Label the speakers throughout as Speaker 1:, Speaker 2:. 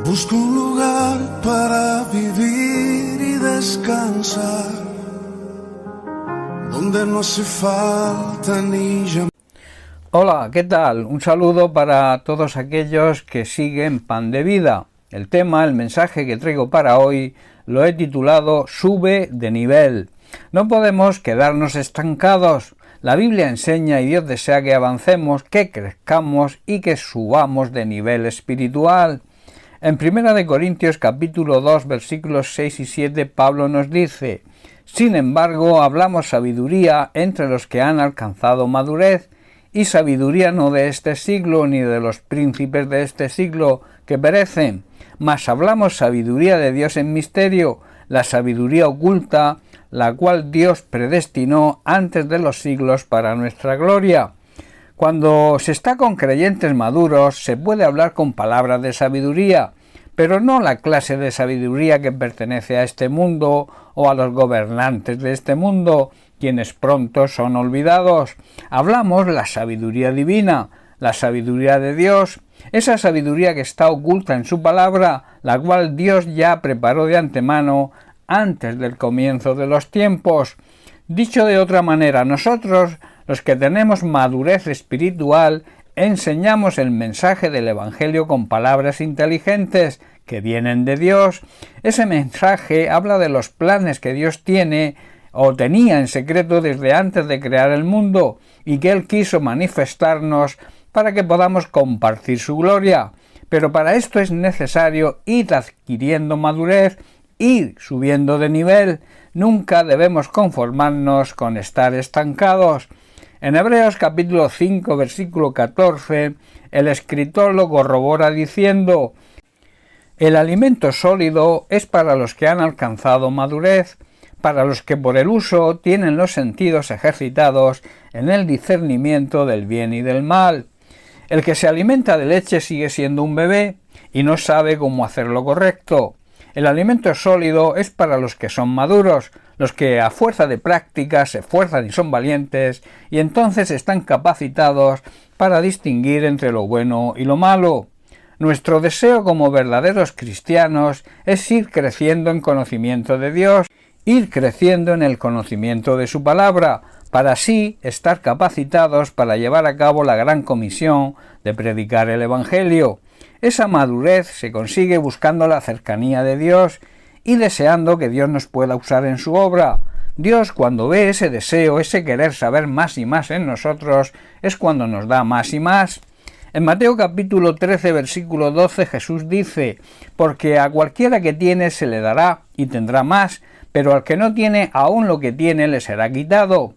Speaker 1: Busco un lugar para vivir y descansar, donde no hace falta ni llamar.
Speaker 2: Hola, ¿qué tal? Un saludo para todos aquellos que siguen Pan de Vida. El tema, el mensaje que traigo para hoy, lo he titulado Sube de nivel. No podemos quedarnos estancados. La Biblia enseña y Dios desea que avancemos, que crezcamos y que subamos de nivel espiritual. En 1 Corintios capítulo 2 versículos 6 y 7 Pablo nos dice: sin embargo, hablamos sabiduría entre los que han alcanzado madurez, y sabiduría no de este siglo ni de los príncipes de este siglo que perecen, mas hablamos sabiduría de Dios en misterio, la sabiduría oculta, la cual Dios predestinó antes de los siglos para nuestra gloria. Cuando se está con creyentes maduros, se puede hablar con palabras de sabiduría, pero no la clase de sabiduría que pertenece a este mundo o a los gobernantes de este mundo, quienes pronto son olvidados. Hablamos la sabiduría divina, la sabiduría de Dios, esa sabiduría que está oculta en su palabra, la cual Dios ya preparó de antemano antes del comienzo de los tiempos. Dicho de otra manera, nosotros, los que tenemos madurez espiritual, enseñamos el mensaje del Evangelio con palabras inteligentes que vienen de Dios. Ese mensaje habla de los planes que Dios tiene o tenía en secreto desde antes de crear el mundo y que Él quiso manifestarnos para que podamos compartir su gloria. Pero para esto es necesario ir adquiriendo madurez, ir subiendo de nivel. Nunca debemos conformarnos con estar estancados. En Hebreos capítulo 5 versículo 14 el escritor lo corrobora diciendo: el alimento sólido es para los que han alcanzado madurez, para los que por el uso tienen los sentidos ejercitados en el discernimiento del bien y del mal. El que se alimenta de leche sigue siendo un bebé y no sabe cómo hacer lo correcto. El alimento sólido es para los que son maduros, los que a fuerza de práctica se esfuerzan y son valientes, y entonces están capacitados para distinguir entre lo bueno y lo malo. Nuestro deseo como verdaderos cristianos es ir creciendo en conocimiento de Dios, ir creciendo en el conocimiento de su palabra, para así estar capacitados para llevar a cabo la gran comisión de predicar el Evangelio. Esa madurez se consigue buscando la cercanía de Dios y deseando que Dios nos pueda usar en su obra. Dios, cuando ve ese deseo, ese querer saber más y más en nosotros, es cuando nos da más y más. En Mateo capítulo 13 versículo 12 Jesús dice: porque a cualquiera que tiene se le dará y tendrá más, pero al que no tiene, aún lo que tiene le será quitado.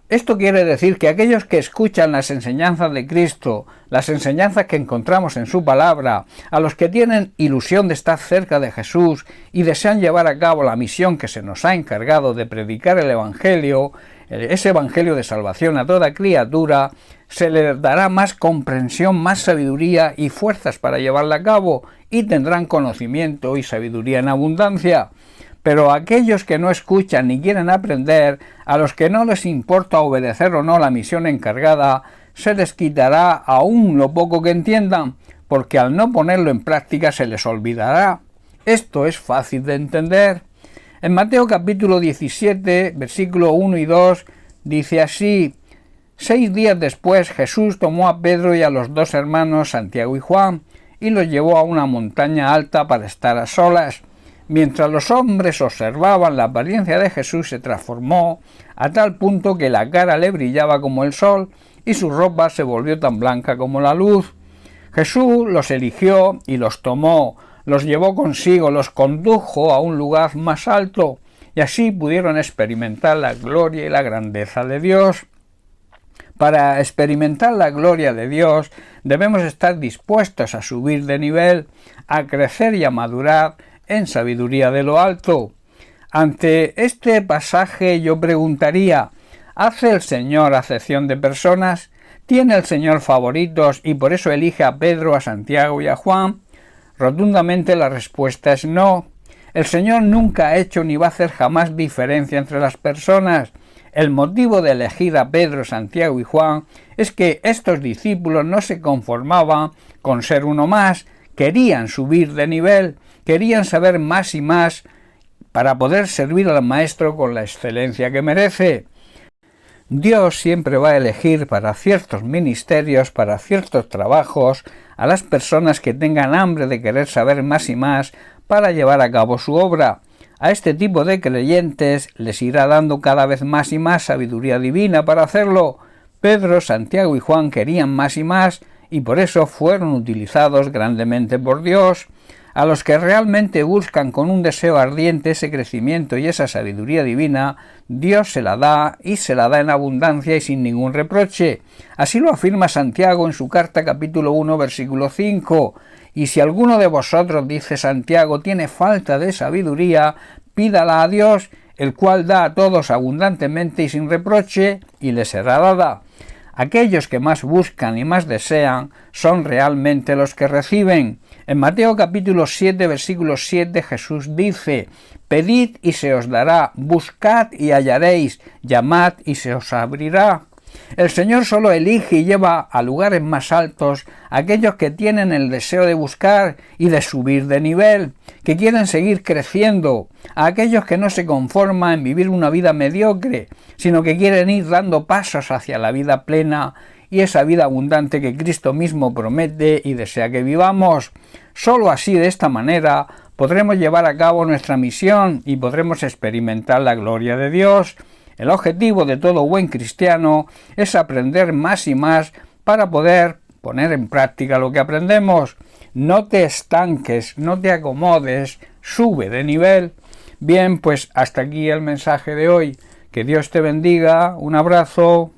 Speaker 2: Esto quiere decir que aquellos que escuchan las enseñanzas de Cristo, las enseñanzas que encontramos en su palabra, a los que tienen ilusión de estar cerca de Jesús y desean llevar a cabo la misión que se nos ha encargado de predicar el Evangelio, ese Evangelio de salvación a toda criatura, se les dará más comprensión, más sabiduría y fuerzas para llevarla a cabo, y tendrán conocimiento y sabiduría en abundancia. Pero a aquellos que no escuchan ni quieren aprender, a los que no les importa obedecer o no la misión encargada, se les quitará aún lo poco que entiendan, porque al no ponerlo en práctica se les olvidará. Esto es fácil de entender. En Mateo capítulo 17, versículo 1 y 2, dice así: 6 días después Jesús tomó a Pedro y a los dos hermanos Santiago y Juan y los llevó a una montaña alta para estar a solas. Mientras los hombres observaban, la apariencia de Jesús se transformó a tal punto que la cara le brillaba como el sol y su ropa se volvió tan blanca como la luz. Jesús los eligió y los tomó, los llevó consigo, los condujo a un lugar más alto, y así pudieron experimentar la gloria y la grandeza de Dios. Para experimentar la gloria de Dios debemos estar dispuestos a subir de nivel, a crecer y a madurar en sabiduría de lo alto. Ante este pasaje yo preguntaría: ¿hace el Señor acepción de personas? ¿Tiene el Señor favoritos y por eso elige a Pedro, a Santiago y a Juan? Rotundamente la respuesta es no. El Señor nunca ha hecho ni va a hacer jamás diferencia entre las personas. El motivo de elegir a Pedro, Santiago y Juan es que estos discípulos no se conformaban con ser uno más, querían subir de nivel, querían saber más y más para poder servir al Maestro con la excelencia que merece. Dios siempre va a elegir para ciertos ministerios, para ciertos trabajos, a las personas que tengan hambre de querer saber más y más para llevar a cabo su obra. A este tipo de creyentes les irá dando cada vez más y más sabiduría divina para hacerlo. Pedro, Santiago y Juan querían más y más y por eso fueron utilizados grandemente por Dios. A los que realmente buscan con un deseo ardiente ese crecimiento y esa sabiduría divina, Dios se la da y se la da en abundancia y sin ningún reproche. Así lo afirma Santiago en su carta capítulo 1 versículo 5. Y si alguno de vosotros, dice Santiago, tiene falta de sabiduría, pídala a Dios, el cual da a todos abundantemente y sin reproche, y le será dada. Aquellos que más buscan y más desean son realmente los que reciben. En Mateo capítulo 7, versículo 7, Jesús dice: pedid y se os dará, buscad y hallaréis, llamad y se os abrirá. El Señor solo elige y lleva a lugares más altos a aquellos que tienen el deseo de buscar y de subir de nivel, que quieren seguir creciendo, a aquellos que no se conforman en vivir una vida mediocre, sino que quieren ir dando pasos hacia la vida plena y esa vida abundante que Cristo mismo promete y desea que vivamos. Solo así, de esta manera, podremos llevar a cabo nuestra misión y podremos experimentar la gloria de Dios. El objetivo de todo buen cristiano es aprender más y más para poder poner en práctica lo que aprendemos. No te estanques, no te acomodes, sube de nivel. Bien, pues hasta aquí el mensaje de hoy. Que Dios te bendiga, un abrazo.